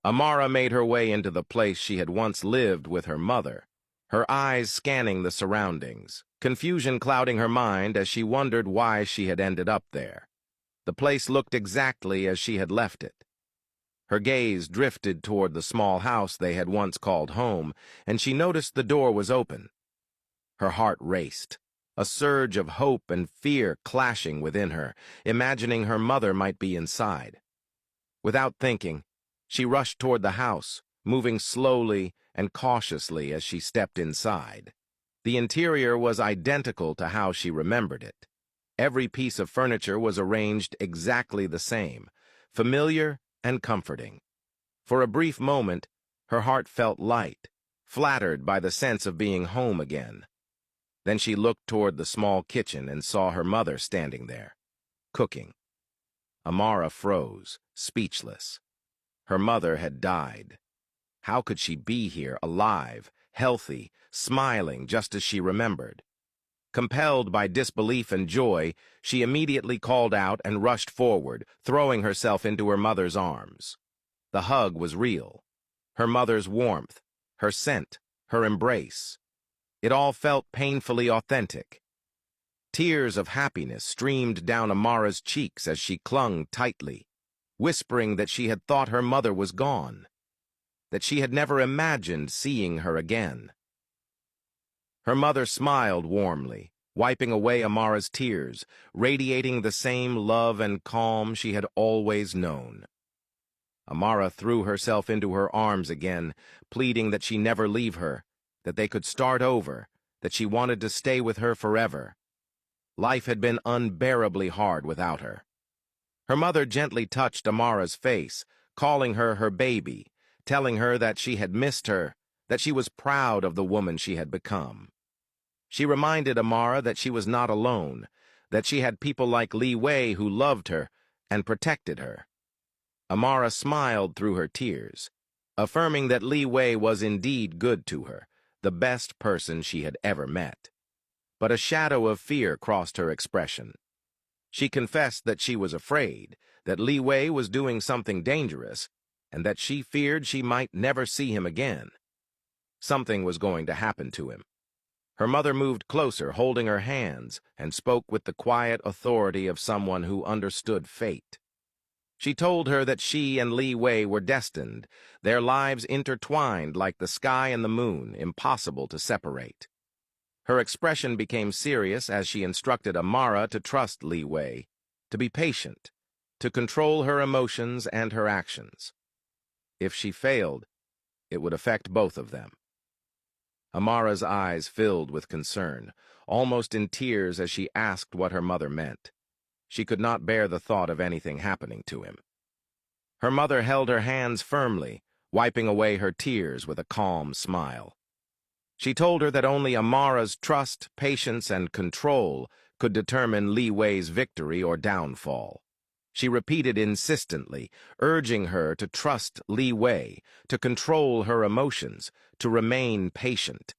Amara made her way into the place she had once lived with her mother, her eyes scanning the surroundings, confusion clouding her mind as she wondered why she had ended up there. The place looked exactly as she had left it. Her gaze drifted toward the small house they had once called home, and she noticed the door was open. Her heart raced, a surge of hope and fear clashing within her, imagining her mother might be inside. Without thinking, she rushed toward the house, moving slowly and cautiously as she stepped inside. The interior was identical to how she remembered it. Every piece of furniture was arranged exactly the same, familiar and comforting. For a brief moment, her heart felt light, flattered by the sense of being home again. Then she looked toward the small kitchen and saw her mother standing there, cooking. Amara froze, speechless. Her mother had died. How could she be here, alive, healthy, smiling just as she remembered? Compelled by disbelief and joy, she immediately called out and rushed forward, throwing herself into her mother's arms. The hug was real. Her mother's warmth, her scent, her embrace. It all felt painfully authentic. Tears of happiness streamed down Amara's cheeks as she clung tightly, whispering that she had thought her mother was gone, that she had never imagined seeing her again. Her mother smiled warmly, wiping away Amara's tears, radiating the same love and calm she had always known. Amara threw herself into her arms again, pleading that she never leave her, that they could start over, that she wanted to stay with her forever. Life had been unbearably hard without her. Her mother gently touched Amara's face, calling her her baby, telling her that she had missed her, that she was proud of the woman she had become. She reminded Amara that she was not alone, that she had people like Liwei who loved her and protected her. Amara smiled through her tears, affirming that liwei was indeed good to her, the best person she had ever met. But a shadow of fear crossed her expression. She confessed that she was afraid, that liwei was doing something dangerous, and that she feared she might never see him again. Something was going to happen to him. Her mother moved closer, holding her hands, and spoke with the quiet authority of someone who understood fate. She told her that she and liwei were destined, their lives intertwined like the sky and the moon, impossible to separate. Her expression became serious as she instructed Amara to trust liwei, to be patient, to control her emotions and her actions. If she failed, it would affect both of them. Amara's eyes filled with concern, almost in tears as she asked what her mother meant. She could not bear the thought of anything happening to him. Her mother held her hands firmly, wiping away her tears with a calm smile. She told her that only Amara's trust, patience, and control could determine liwei's victory or downfall. She repeated insistently, urging her to trust liwei, to control her emotions, to remain patient.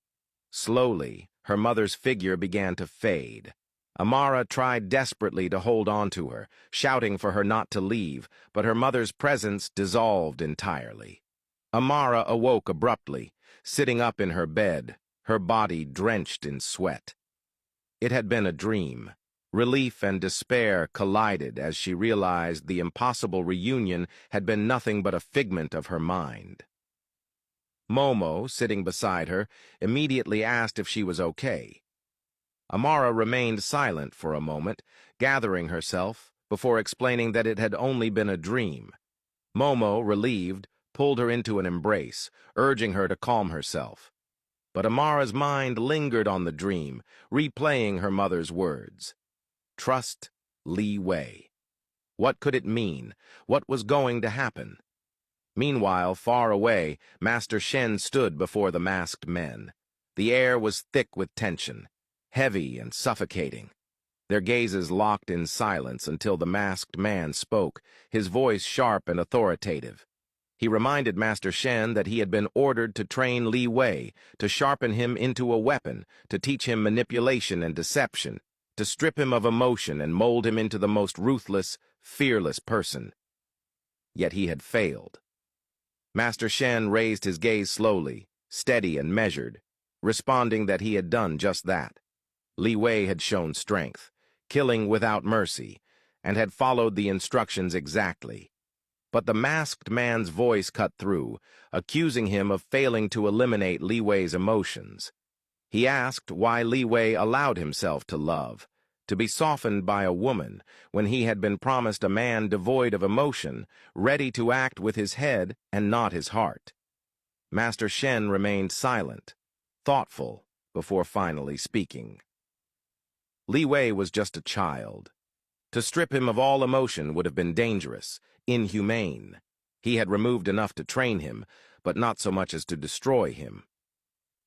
Slowly, her mother's figure began to fade. Amara tried desperately to hold on to her, shouting for her not to leave, but her mother's presence dissolved entirely. Amara awoke abruptly, sitting up in her bed, her body drenched in sweat. It had been a dream. Relief and despair collided as she realized the impossible reunion had been nothing but a figment of her mind. Momo, sitting beside her, immediately asked if she was okay. Amara remained silent for a moment, gathering herself, before explaining that it had only been a dream. Momo, relieved, pulled her into an embrace, urging her to calm herself. But Amara's mind lingered on the dream, replaying her mother's words. Trust liwei. What could it mean? What was going to happen? Meanwhile, far away, Master Shen stood before the masked men. The air was thick with tension, heavy and suffocating. Their gazes locked in silence until the masked man spoke, his voice sharp and authoritative. He reminded Master Shen that he had been ordered to train liwei, to sharpen him into a weapon, to teach him manipulation and deception, to strip him of emotion and mold him into the most ruthless, fearless person. Yet he had failed. Master Shen raised his gaze slowly, steady and measured, responding that he had done just that. Liwei had shown strength, killing without mercy, and had followed the instructions exactly. But the masked man's voice cut through, accusing him of failing to eliminate Liwei's emotions. He asked why Liwei allowed himself to love, to be softened by a woman, when he had been promised a man devoid of emotion, ready to act with his head and not his heart. Master Shen remained silent, thoughtful, before finally speaking. Liwei was just a child. To strip him of all emotion would have been dangerous, inhumane. He had removed enough to train him, but not so much as to destroy him.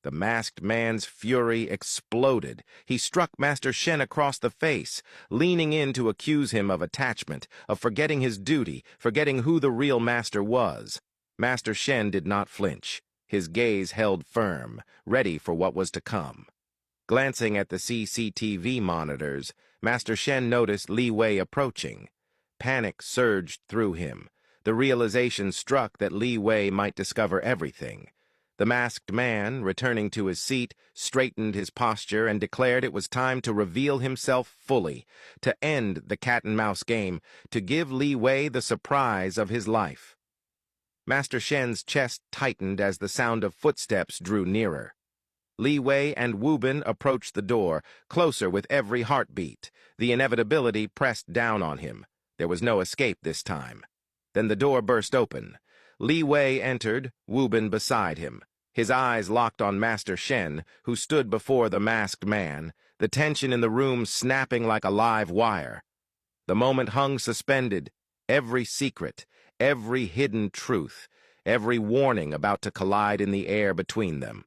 The masked man's fury exploded. He struck Master Shen across the face, leaning in to accuse him of attachment, of forgetting his duty, forgetting who the real master was. Master Shen did not flinch. His gaze held firm, ready for what was to come. Glancing at the CCTV monitors, Master Shen noticed Liwei approaching. Panic surged through him. The realization struck that Liwei might discover everything. The masked man, returning to his seat, straightened his posture and declared it was time to reveal himself fully, to end the cat-and-mouse game, to give Liwei the surprise of his life. Master Shen's chest tightened as the sound of footsteps drew nearer. Liwei and Wubin approached the door, closer with every heartbeat. The inevitability pressed down on him. There was no escape this time. Then the door burst open. Liwei entered, Wubin beside him. His eyes locked on Master Shen, who stood before the masked man, the tension in the room snapping like a live wire. The moment hung suspended, every secret, every hidden truth, every warning about to collide in the air between them.